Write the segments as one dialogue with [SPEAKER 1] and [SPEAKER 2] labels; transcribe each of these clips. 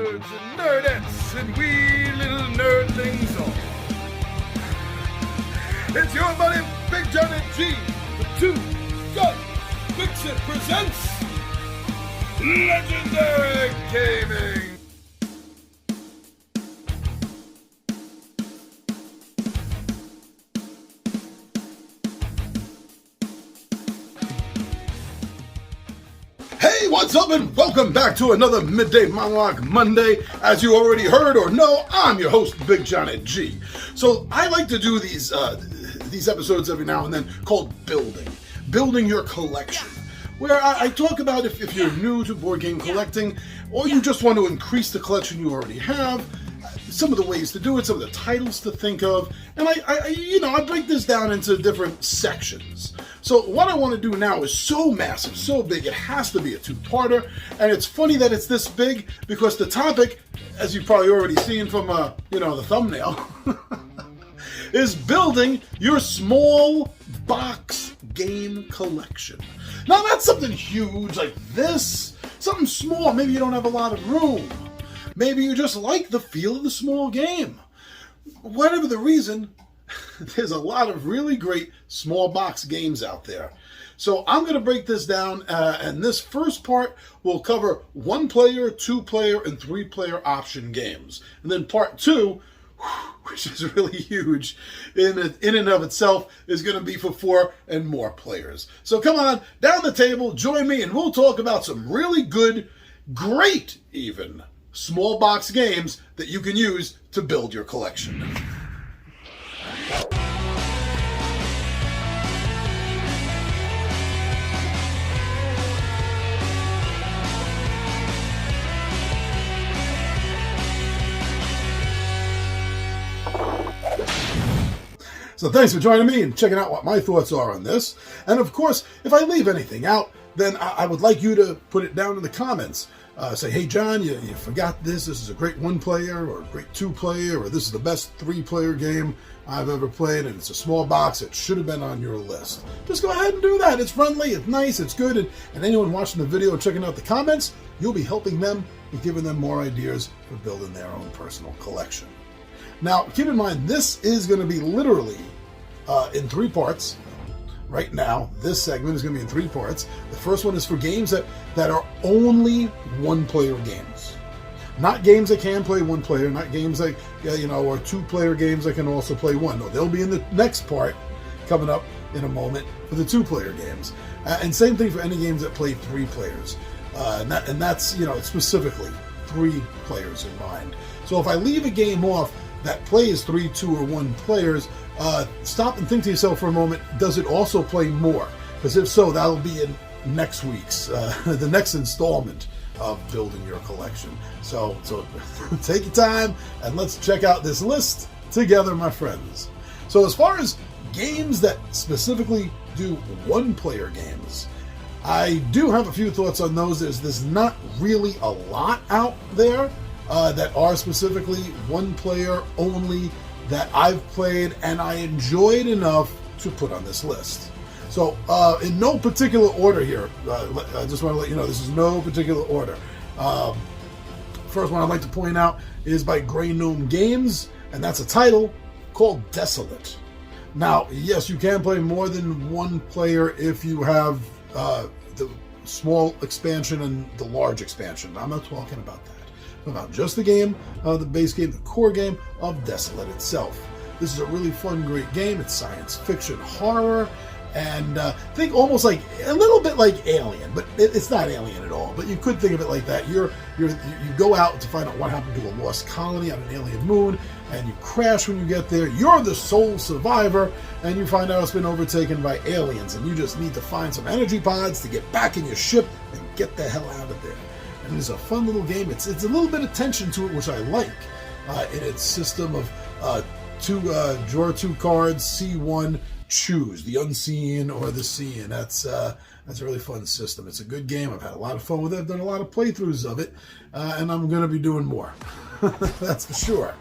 [SPEAKER 1] nerds and nerdettes and wee little nerdlings all. It's your buddy Big Johnny G, the Two Gun Fix-It presents Legendary Gaming. Hey, what's up, and welcome back to another Midday Monologue Monday. As you already heard or know, I'm your host, Big Johnny G. So I like to do these episodes every now and then called Building Your Collection, where I talk about if you're new to board game collecting, or you just want to increase the collection you already have, some of the ways to do it, some of the titles to think of, and I break this down into different sections. So what I want to do now is so massive, so big, it has to be a two-parter, and it's funny that it's this big because the topic, as you've probably already seen from the thumbnail, is building your small box game collection. Now that's something huge like this, something small. Maybe you don't have a lot of room. Maybe you just like the feel of the small game. Whatever the reason, there's a lot of really great small box games out there. So I'm going to break this down, and this first part will cover 1-player, 2-player, and 3-player option games. And then part 2, which is really huge in and of itself, is going to be for 4 and more players. So come on, down the table, join me, and we'll talk about some really good, great even, small box games that you can use to build your collection. So thanks for joining me and checking out what my thoughts are on this. And of course, if I leave anything out, then I would like you to put it down in the comments. Say, hey John, you forgot this. This is a great 1-player or a great 2-player, or this is the best 3-player game I've ever played, and it's a small box. It should have been on your list. Just go ahead and do that. It's friendly, it's nice, it's good, and anyone watching the video and checking out the comments, you'll be helping them and giving them more ideas for building their own personal collection. Now, keep in mind, this is going to be literally in 3 parts. Right now, this segment is going to be in 3 parts. The first one is for games that are only 1-player games. Not games that can play 1-player, not games that, or 2-player games that can also play 1. No, they'll be in the next part coming up in a moment for the 2-player games. And same thing for any games that play 3 players. And that's specifically 3 players in mind. So if I leave a game off that plays 3, 2, or 1 players, stop and think to yourself for a moment, does it also play more? Because if so, that'll be in next week's, the next installment of Building Your Collection. So take your time and let's check out this list together, my friends. So as far as games that specifically do 1-player games, I do have a few thoughts on those. There's not really a lot out there that are specifically 1-player only that I've played and I enjoyed enough to put on this list. So in no particular order here, I just want to let you know this is no particular order. First one I'd like to point out is by Grey Gnome Games, and that's a title called Desolate. Now, yes, you can play more than 1 player if you have the small expansion and the large expansion. I'm not talking about that. About just the game, the base game, the core game of Desolate itself. This is a really fun, great game. It's science fiction horror, and think almost like a little bit like Alien, but it's not Alien at all. But you could think of it like that. You go out to find out what happened to a lost colony on an alien moon, and you crash when you get there. You're the sole survivor, and you find out it's been overtaken by aliens, and you just need to find some energy pods to get back in your ship and get the hell out of there. And it's a fun little game. It's a little bit of tension to it, which I like, in its system of draw 2 cards, see 1, choose the unseen or the seen. That's a really fun system. It's a good game. I've had a lot of fun with it. I've done a lot of playthroughs of it, and I'm going to be doing more. That's for sure.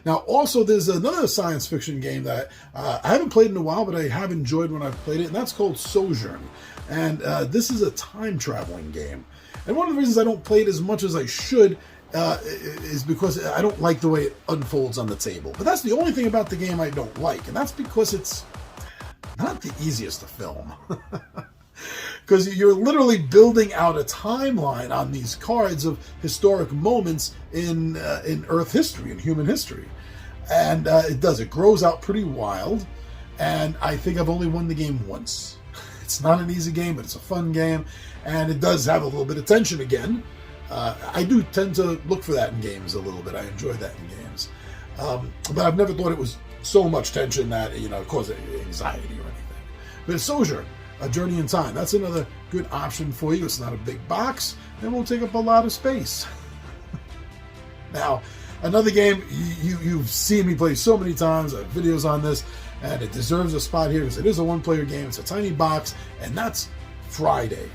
[SPEAKER 1] Now, also, there's another science fiction game that I haven't played in a while, but I have enjoyed when I've played it, and that's called Sojourn. And this is a time-traveling game. And one of the reasons I don't play it as much as I should is because I don't like the way it unfolds on the table. But that's the only thing about the game I don't like, and that's because it's not the easiest to film. Because you're literally building out a timeline on these cards of historic moments in Earth history, in human history. And it grows out pretty wild, and I think I've only won the game once. It's not an easy game, but it's a fun game, and it does have a little bit of tension again. I do tend to look for that in games a little bit. I enjoy that in games. But I've never thought it was so much tension that, it caused anxiety or anything. But Sojourn, A Journey in Time, that's another good option for you. It's not a big box, and won't take up a lot of space. Now, another game you've seen me play so many times. I have videos on this, and it deserves a spot here because it is a one-player game. It's a tiny box, and that's Friday.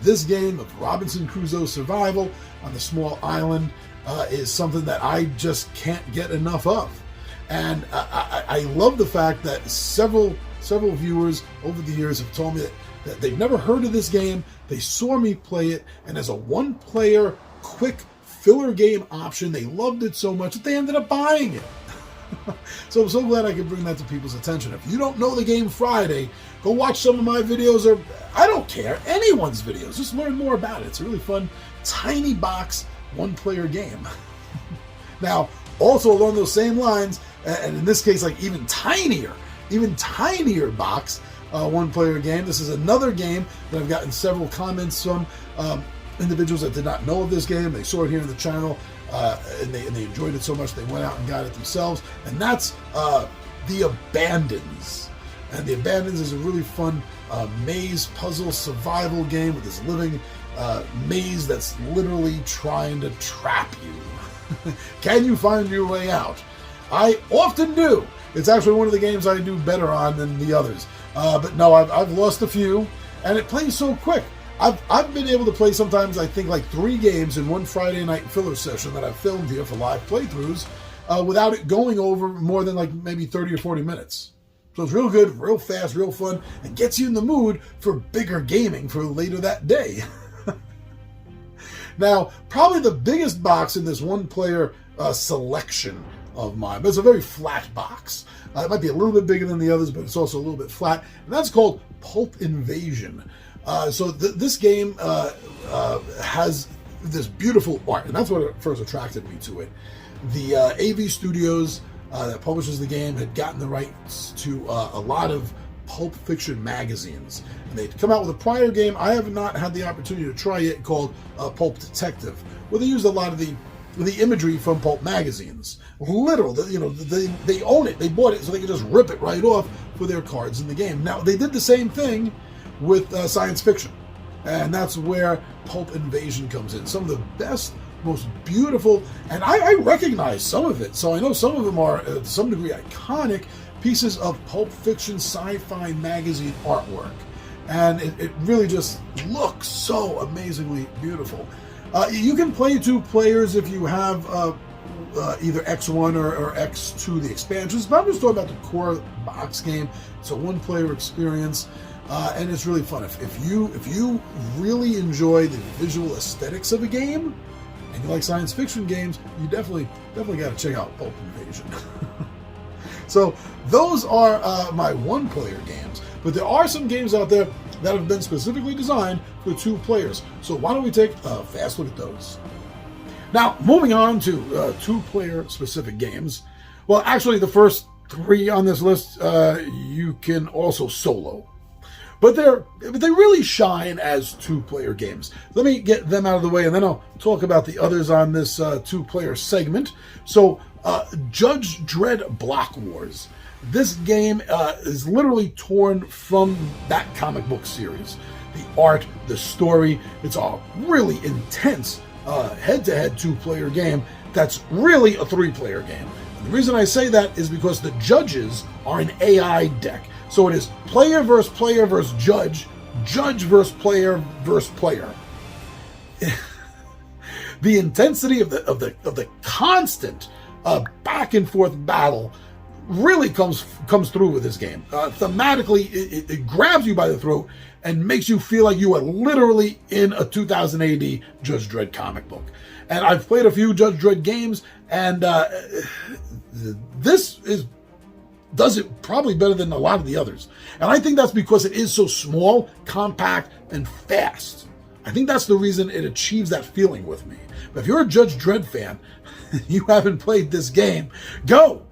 [SPEAKER 1] This game of Robinson Crusoe survival on the small island is something that I just can't get enough of. And I love the fact that several viewers over the years have told me that they've never heard of this game. They saw me play it, and as a one-player, quick filler game option, they loved it so much that they ended up buying it. So I'm so glad I could bring that to people's attention. If you don't know the game Friday, go watch some of my videos, or I don't care, anyone's videos. Just learn more about it. It's a really fun, tiny box, one-player game. Now, also along those same lines, and in this case, like even tinier box, one-player game. This is another game that I've gotten several comments from individuals that did not know of this game. They saw it here on the channel, and they enjoyed it so much they went out and got it themselves. And that's The Abandons. And The Abandons is a really fun maze puzzle survival game with this living maze that's literally trying to trap you. Can you find your way out? I often do. It's actually one of the games I do better on than the others. But no, I've lost a few, and it plays so quick. I've been able to play sometimes, I think, like 3 games in one Friday night filler session that I've filmed here for live playthroughs without it going over more than like maybe 30 or 40 minutes. So it's real good, real fast, real fun, and gets you in the mood for bigger gaming for later that day. Now, probably the biggest box in this one-player selection of mine, but it's a very flat box. It might be a little bit bigger than the others, but it's also a little bit flat, and that's called Pulp Invasion. So this game has this beautiful art, and that's what first attracted me to it. The AV Studios that publishes the game had gotten the rights to a lot of pulp fiction magazines, and they'd come out with a prior game I have not had the opportunity to try yet, called Pulp Detective, where they used a lot of the imagery from pulp magazines. Literal, they own it, they bought it, so they could just rip it right off for their cards in the game. Now, they did the same thing with science fiction, and that's where Pulp Invasion comes in. Some of the best, most beautiful, and I recognize some of it, so I know some of them are to some degree iconic pieces of pulp fiction sci-fi magazine artwork, and it really just looks so amazingly beautiful. You can play 2 players if you have either X1 or X2, the expansions, but I'm just talking about the core box game. It's a one-player experience. And it's really fun. If you really enjoy the visual aesthetics of a game, and you like science fiction games, you definitely got to check out Pulp Invasion. So those are my one-player games, but there are some games out there that have been specifically designed for 2 players. So why don't we take a fast look at those? Now, moving on to 2-player specific games. Well, actually, the first 3 on this list you can also solo. But they really shine as 2-player games. Let me get them out of the way, and then I'll talk about the others on this 2-player segment. So, Judge Dredd Block Wars. This game is literally torn from that comic book series. The art, the story, it's a really intense head-to-head 2-player game that's really a 3-player game. And the reason I say that is because the judges are an AI deck. So it is player versus judge, judge versus player versus player. The intensity of the constant back and forth battle really comes through with this game. Thematically, it grabs you by the throat and makes you feel like you are literally in a 2000 AD Judge Dredd comic book. And I've played a few Judge Dredd games, and this does it probably better than a lot of the others. And I think that's because it is so small, compact, and fast. I think that's the reason it achieves that feeling with me. But if you're a Judge Dredd fan, you haven't played this game, go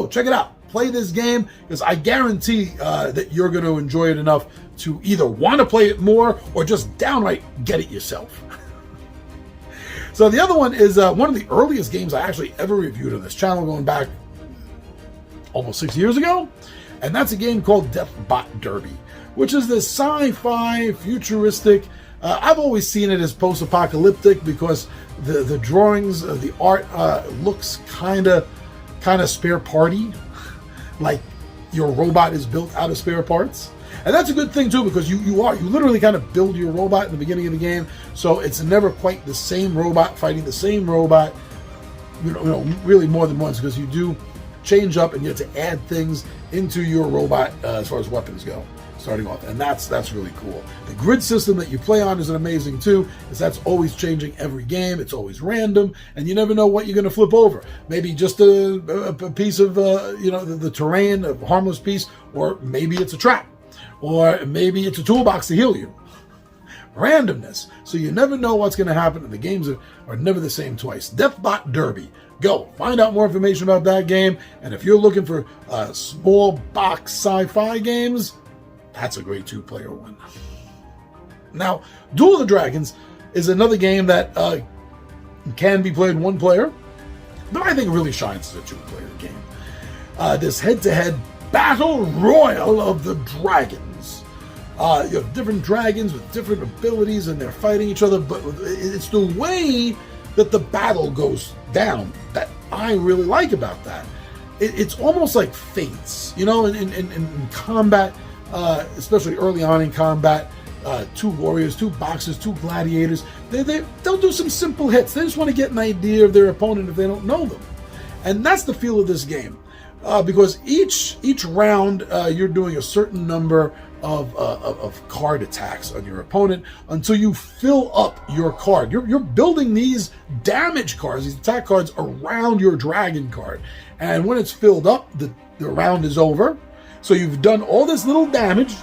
[SPEAKER 1] check it out. Play this game, because I guarantee that you're going to enjoy it enough to either want to play it more or just downright get it yourself. So the other one is one of the earliest games I actually ever reviewed on this channel, going back almost 6 years ago, and that's a game called Deathbot Derby, which is this sci-fi futuristic. I've always seen it as post-apocalyptic because the drawings, the art looks kind of spare party, like your robot is built out of spare parts. And that's a good thing too, because you literally kind of build your robot in the beginning of the game, so it's never quite the same robot fighting the same robot, really more than once, because you do change up and you have to add things into your robot as far as weapons go, starting off, and that's really cool. The grid system that you play on is amazing too, because that's always changing every game. It's always random, and you never know what you're going to flip over. Maybe just a piece of the terrain, a harmless piece, or maybe it's a trap, or maybe it's a toolbox to heal you. Randomness. So you never know what's going to happen, and the games are never the same twice. Deathbot Derby. Go find out more information about that game, and if you're looking for small box sci-fi games, that's a great two-player one. Now, Duel of the Dragons is another game that can be played one player, but I think it really shines as a two-player game. This head-to-head battle royal of the dragons. You have different dragons with different abilities, and they're fighting each other, but it's the way that the battle goes down that I really like about that. It's almost like Fates, in combat, especially early on in combat. Two warriors, two boxers, two gladiators. They'll do some simple hits. They just want to get an idea of their opponent if they don't know them, and that's the feel of this game. Because each round you're doing a certain number of card attacks on your opponent until you fill up your card. You're building these damage cards, these attack cards, around your dragon card, and when it's filled up, the round is over. So you've done all this little damage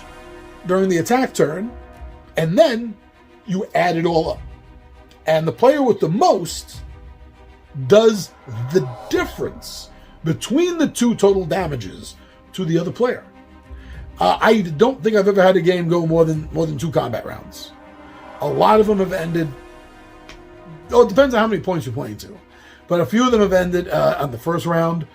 [SPEAKER 1] during the attack turn, and then you add it all up, and the player with the most does the difference between the two total damages to the other player. I don't think I've ever had a game go more than 2 combat rounds. A lot of them have ended. It depends on how many points you're playing to, but a few of them have ended on the first round.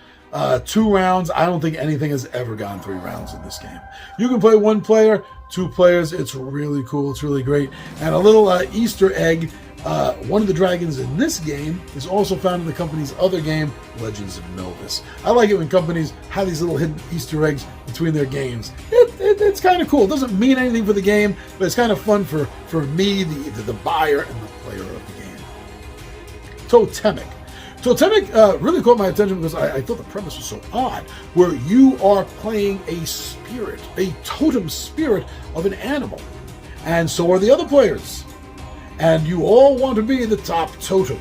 [SPEAKER 1] 2 rounds. I don't think anything has ever gone 3 rounds in this game. You can play 1 player, 2 players. It's really cool. It's really great. And a little Easter egg. One of the dragons in this game is also found in the company's other game, Legends of Novus. I like it when companies have these little hidden Easter eggs between their games. It's kind of cool. It doesn't mean anything for the game, but it's kind of fun for me, the buyer, and the player of the game. Totemic. Totemic really caught my attention because I thought the premise was so odd, where you are playing a spirit, a totem spirit of an animal, and so are the other players. And you all want to be the top totem,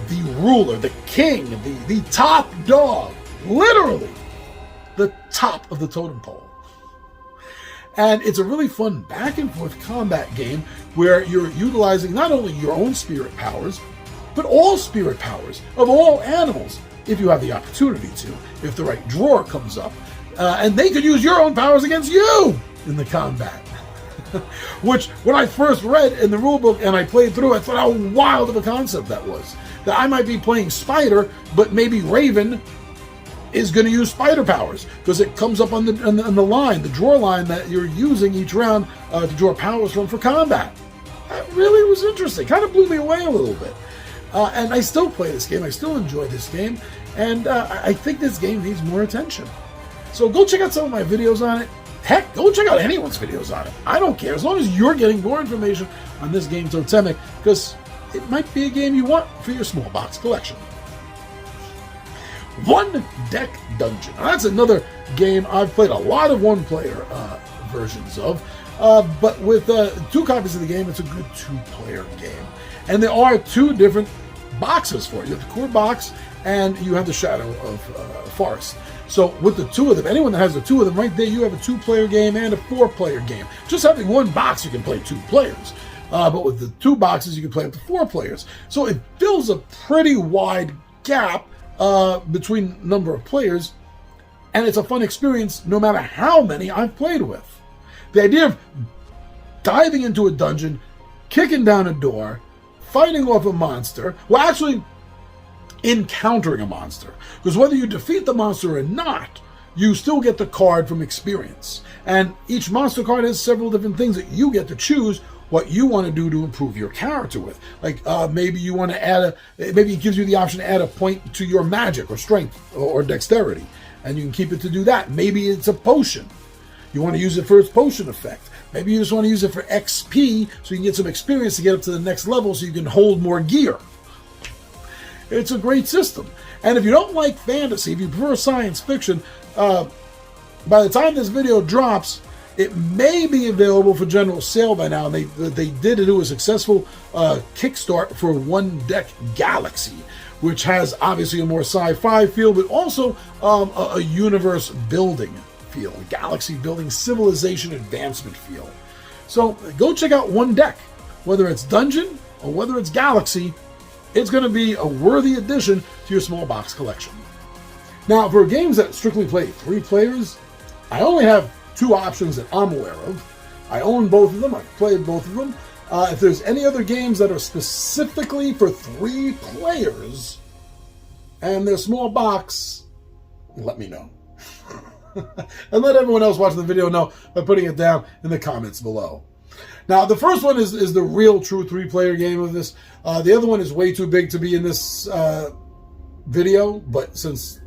[SPEAKER 1] the ruler, the king, the top dog, literally the top of the totem pole. And it's a really fun back and forth combat game where you're utilizing not only your own spirit powers, but all spirit powers of all animals, if you have the opportunity to, if the right drawer comes up. And they could use your own powers against you in the combat. Which, when I first read in the rulebook and I played through, I thought how wild of a concept that was. That I might be playing Spider, but maybe Raven is going to use Spider powers, because it comes up on the line, the drawer line that you're using each round to draw powers from for combat. That really was interesting. Kind of blew me away a little bit. And I still play this game. I still enjoy this game. And I think this game needs more attention. So go check out some of my videos on it. Heck, go check out anyone's videos on it. I don't care, as long as you're getting more information on this game, Totemic, because it might be a game you want for your small box collection. One Deck Dungeon. Now, that's another game I've played a lot of one-player versions of, but with 2 copies of the game, it's a good 2-player game. And there are 2 different boxes for it. You have the core box, and you have the Shadow of Forest. So with the 2 of them, anyone that has the 2 of them right there, you have a 2-player game and a 4-player game. Just having 1 box, you can play 2 players. But with the 2 boxes, you can play up to 4 players. So it fills a pretty wide gap between number of players, and it's a fun experience no matter how many I've played with. The idea of diving into a dungeon, kicking down a door, fighting off a monster, well, actually encountering a monster. Because whether you defeat the monster or not, you still get the card from experience. And each monster card has several different things that you get to choose what you want to do to improve your character with. Like maybe you want to add maybe it gives you the option to add a point to your magic or strength or dexterity. And you can keep it to do that. Maybe it's a potion. You want to use it for its potion effect. Maybe you just want to use it for XP so you can get some experience to get up to the next level so you can hold more gear. It's a great system. And if you don't like fantasy, if you prefer science fiction, by the time this video drops, it may be available for general sale by now. And they did do a successful Kickstart for One Deck Galaxy, which has obviously a more sci-fi feel, but also a universe building feel, a galaxy building, civilization advancement feel. So go check out One Deck. Whether it's Dungeon or whether it's Galaxy, it's going to be a worthy addition to your small box collection. Now, for games that strictly play 3 players, I only have 2 options that I'm aware of. I own both of them. I've played both of them. If there's any other games that are specifically for 3 players and they're small box, let me know. And let everyone else watching the video know by putting it down in the comments below. Now, the first one is the real true 3-player game of this. The other one is way too big to be in this video, but since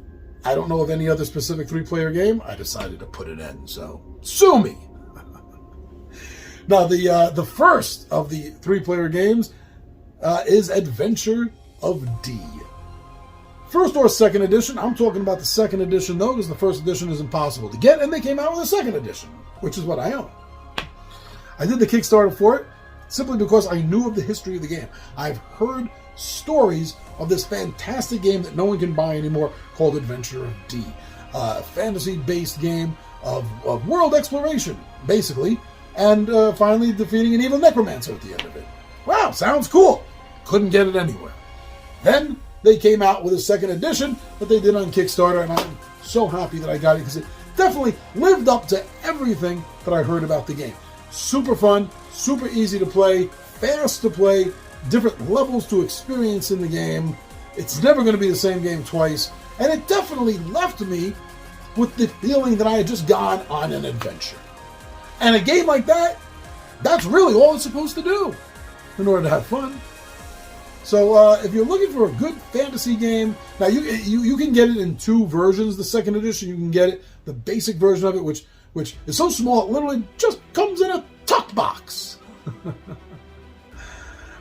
[SPEAKER 1] I don't know of any other specific 3-player game, I decided to put it in, so sue me! Now, the first of the 3-player games is Adventure of D. First or second edition. I'm talking about the second edition, though, because the first edition is impossible to get, and they came out with a second edition, which is what I own. I did the Kickstarter for it simply because I knew of the history of the game. I've heard stories of this fantastic game that no one can buy anymore called Adventure of D. A fantasy-based game of world exploration, basically, and finally defeating an evil necromancer at the end of it. Wow, sounds cool. Couldn't get it anywhere. Then they came out with a second edition that they did on Kickstarter, and I'm so happy that I got it because it definitely lived up to everything that I heard about the game. Super fun, super easy to play, fast to play, different levels to experience in the game. It's never going to be the same game twice, and it definitely left me with the feeling that I had just gone on an adventure. And a game like that, that's really all it's supposed to do in order to have fun. So if you're looking for a good fantasy game, now you can get it in 2 versions. The second edition, you can get it, the basic version of it, which is so small it literally just comes in a tuck box.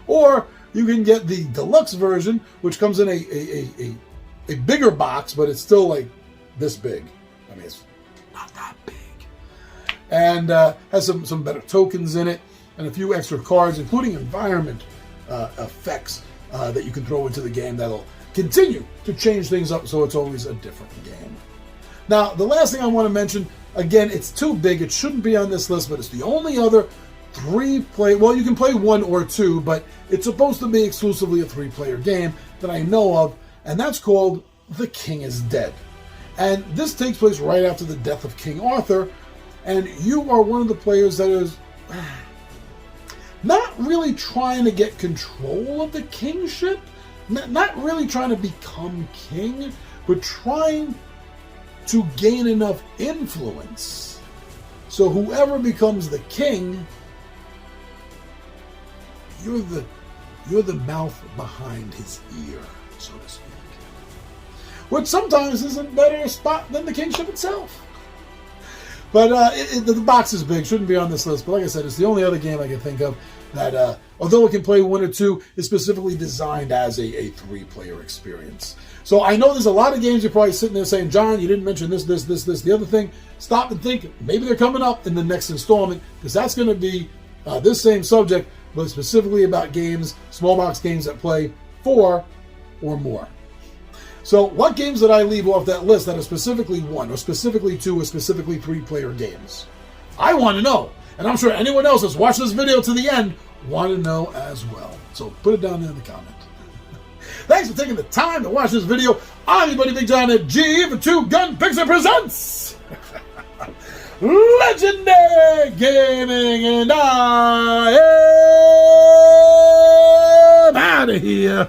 [SPEAKER 1] Or you can get the deluxe version, which comes in a bigger box, but it's still like this big. I mean, it's not that big. And has some better tokens in it, and a few extra cards, including environment effects that you can throw into the game that'll continue to change things up so it's always a different game. Now, the last thing I want to mention, again, it's too big. It shouldn't be on this list, but it's the only other 3-player... Well, you can play 1 or 2, but it's supposed to be exclusively a 3-player game that I know of, and that's called The King is Dead. And this takes place right after the death of King Arthur, and you are one of the players that is not really trying to get control of the kingship, not really trying to become king, but trying to gain enough influence so whoever becomes the king, you're the mouth behind his ear, so to speak. Which sometimes is a better spot than the kingship itself. But the box is big, shouldn't be on this list. But like I said, it's the only other game I can think of that, although it can play 1 or 2, is specifically designed as a 3-player experience. So I know there's a lot of games you're probably sitting there saying, John, you didn't mention this, the other thing. Stop and think. Maybe they're coming up in the next installment, because that's going to be this same subject, but specifically about games, small box games that play 4 or more. So what games did I leave off that list that are specifically 1 or specifically 2 or specifically 3-player games? I want to know. And I'm sure anyone else that's watched this video to the end want to know as well. So put it down there in the comment. Thanks for taking the time to watch this video. I'm your buddy Big John at G for Two Gun Picture Presents Legendary Gaming, and I am out of here.